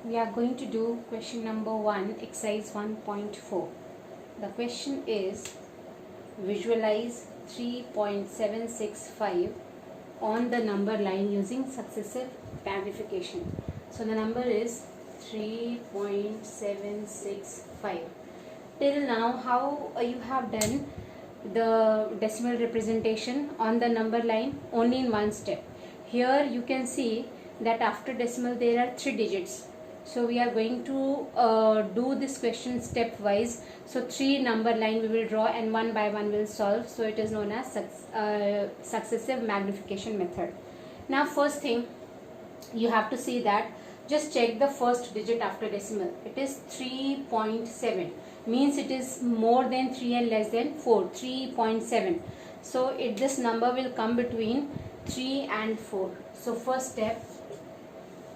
We are going to do question number 1, exercise 1.4. The question is, visualize 3.765 on the number line using successive magnification. So the number is 3.765. Till now, how you have done the decimal representation on the number line? Only in one step. Here you can see that after decimal there are 3 digits. So we are going to do this question stepwise. So 3 number line we will draw and one by one will solve. So it is known as successive magnification method. Now first thing, you have to see that just check the first digit after decimal. It is 3.7, means it is more than 3 and less than 4, 3.7. So this number will come between 3 and 4. So first step,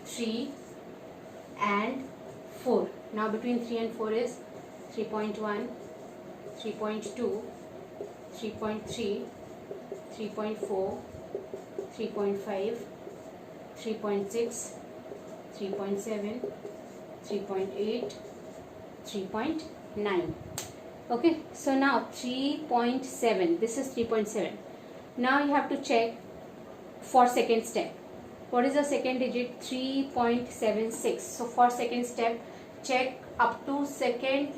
3 and 4. Now between 3 and 4 is 3.1, 3.2, 3.3, 3.4, 3.5, 3.6, 3.7, 3.8, 3.9. Okay, so now 3.7, this is 3.7. Now you have to check for second step. What is the second digit? 3.76. So for second step, check up to second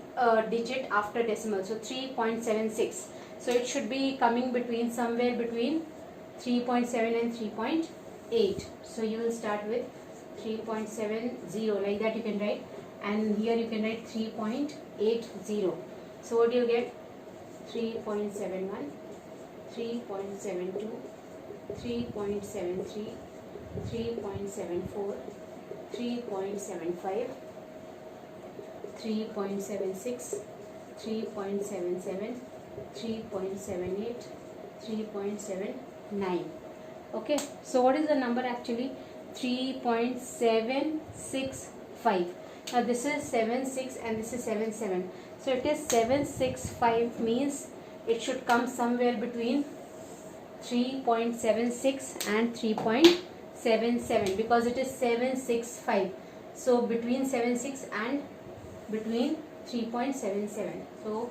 digit after decimal. So 3.76. So it should be coming between somewhere between 3.7 and 3.8. So you will start with 3.70, like that you can write, and here you can write 3.80. So what do you get? 3.71, 3.72, 3.73, 3.74, 3.75, 3.76, 3.77, 3.78, 3.79. Okay, so what is the number actually? 3.765. Now this is 76 and this is 77. So it is 765, means it should come somewhere between 3.76 and 3.77 because it is 765. So between 76 and between 3.77. So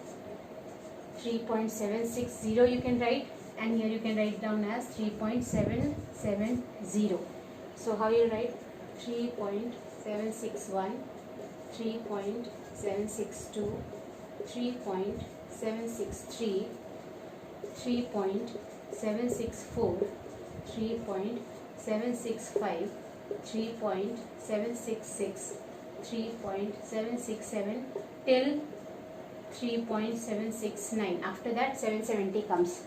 3.760 you can write, and here you can write down as 3.770. So how you write? 3.761, 3.762, 3.763, 3.764, 3.765, 3.766, 3.767 till 3.769. After that 770 comes.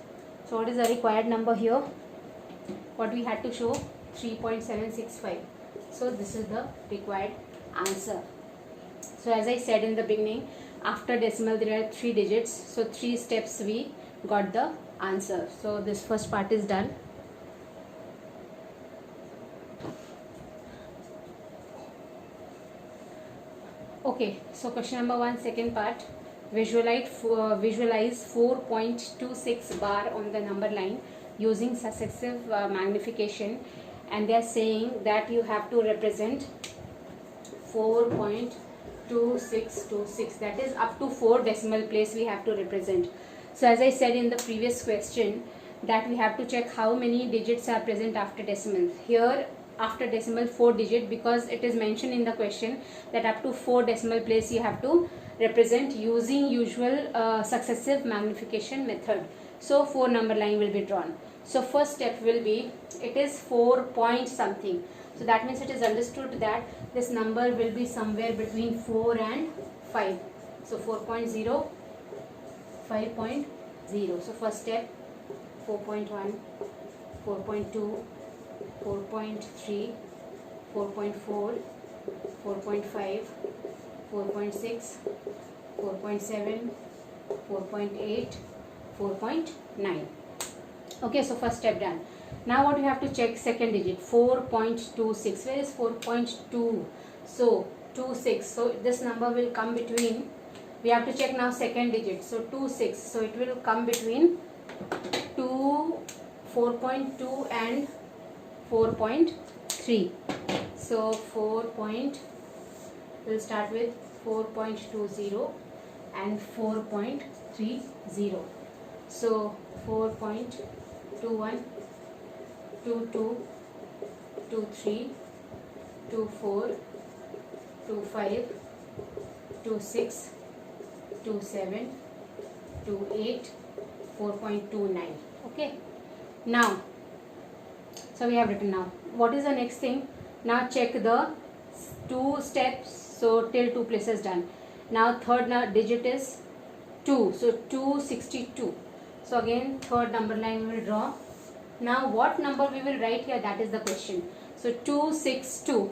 So what is the required number here? What we had to show? 3.765. So this is the required answer. So as I said in the beginning, after decimal there are 3 digits. So 3 steps we got the answer. So this first part is done. Okay, so question number 1, second part. Visualize 4.26 bar on the number line using successive magnification, and they are saying that you have to represent 4.2626, that is up to 4 decimal place we have to represent. So as I said in the previous question, that we have to check how many digits are present after decimal. Here after decimal 4 digit, because it is mentioned in the question that up to 4 decimal place you have to represent using usual successive magnification method. So 4 number line will be drawn. So first step will be, it is 4 point something. So that means it is understood that this number will be somewhere between 4 and 5. So 4.0, 5.0. So first step, 4.1, 4.2, 4.3, 4.4, 4.5, 4.6, 4.7, 4.8, 4.9. Okay, so first step done. Now what you have to check? Second digit, 4.26. Where is 4.2? So 26. So this number will come between, we have to check now second digit. So 26. So it will come between 4.2 and 4.3. So 4.2 we'll start with 4.20 and 4.30. So 4.21, 22, 23, 24, 25, 26, 27, 28, 4.29. Okay. Now, so we have written now. What is the next thing? Now check the 2 steps. So till 2 places done. Now third digit is 2. So 262. So again third number line we will draw. Now what number we will write here, that is the question. So 262.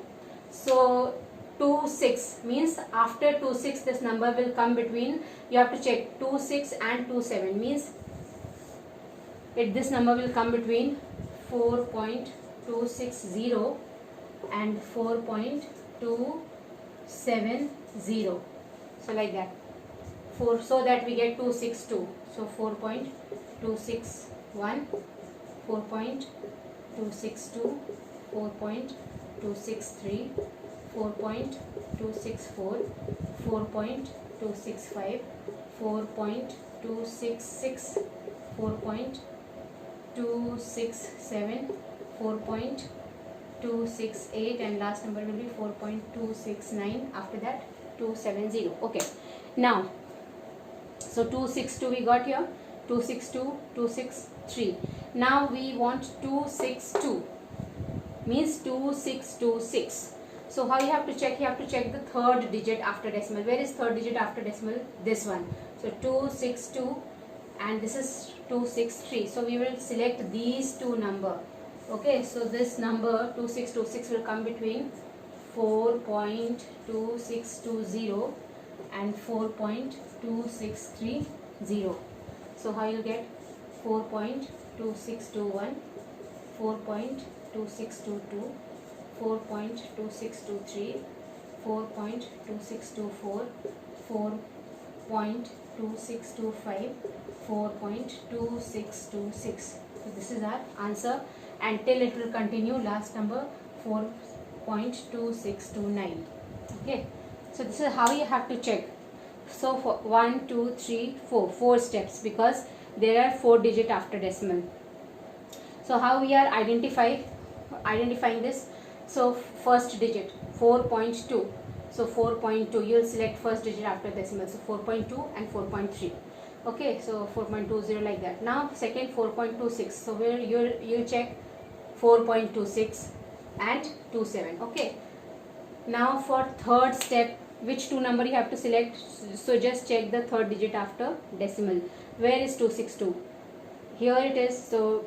So 26 means after 26 this number will come between, you have to check 26 and 27 means this number will come between 4.260 and 4.270. So like that. So that we get 262. So 4.261, 4.262, 4.263, 4.264, 4.265, 4.266, 4.267, 4.268, and last number will be 4.269. After that 270. Okay. Now, so 262 we got here, 262, 263. Now we want 262 means 2626. So how you have to check? You have to check the third digit after decimal. Where is third digit after decimal? This one. So 262 and this is 263. So we will select these two number. Okay, so this number 2626 will come between 4.2620 and 4.2630. So how you get 4.2621, 4.2622, 4.2623, 4.2624, 4.2625, 4.2626. So this is our answer, and till it will continue last number 4.2629. Okay, so this is how you have to check. So for 1, 2, 3, 4 steps, because there are 4 digit after decimal. So how we are identifying this? So first digit 4.2. So 4.2, you will select first digit after decimal. So 4.2 and 4.3. Okay, so 4.20 like that. Now second 4.26. So where you'll check 4.26 and 27. Okay. Now for third step, which two number you have to select? So just check the third digit after decimal. Where is 262? Here it is. So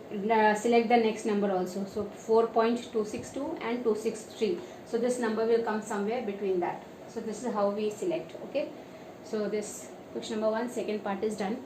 select the next number also. So 4.262 and 263. So this number will come somewhere between that. So this is how we select. Okay. So this question number 1 second part is done.